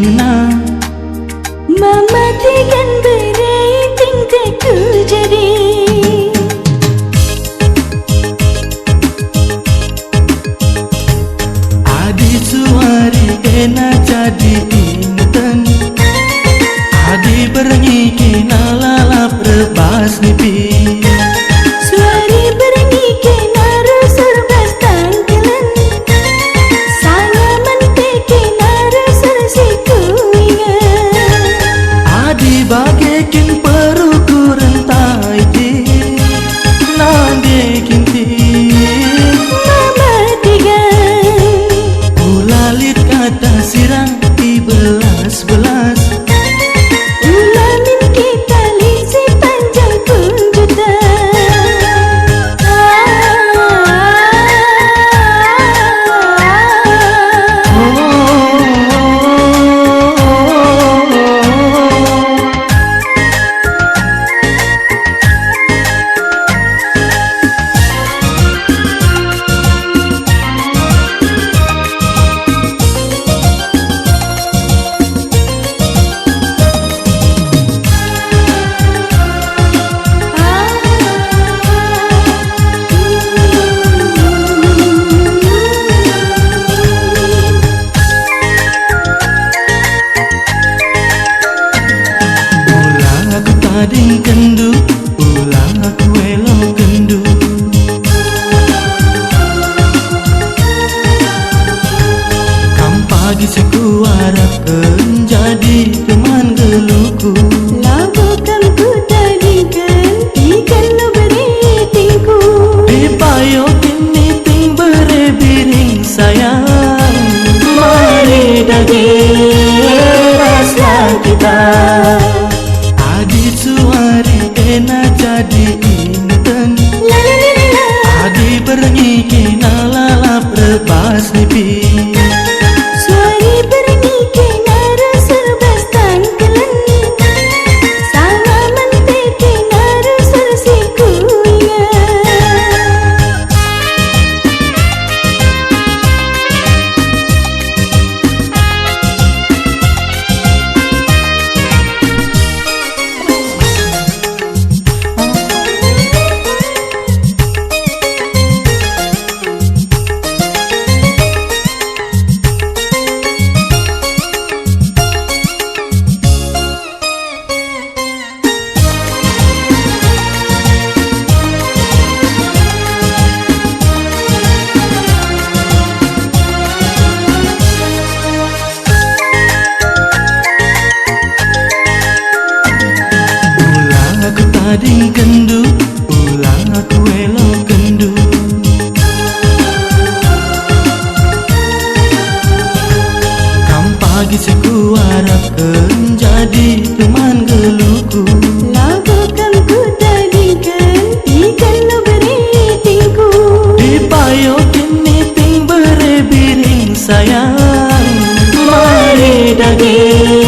kena mematikan berating teku jadi adik suari kena jadi inten adik berengi kena lalap rebas nipi suari berengi kena rusur bas tangkelan saya mente kena rusur siku ingat adik bagaikan perukuran taiti nande kinti mematikan ulalit kata sirang di belas-belas ulamin kita lisi panjang pun juta ading kendu, ulang aku elok kendu kam pagi siku harapkan jadi teman geluku lagu kamku tadikan ikan lo beritingku dipayokin niting berebiring sayang mari daging rasa kita adik suari kena jadi inten adik berengi kena lalap rebas nipi suari berengi kena rusur bas tangkelan sama mente kena rusur siku ingat ading kendu, ulang aku elok kendu kam pagi siku harapkan jadi teman geluku lagu kamku tadikan ikan lo beritingku dipayokin niting berebiring sayang mari daging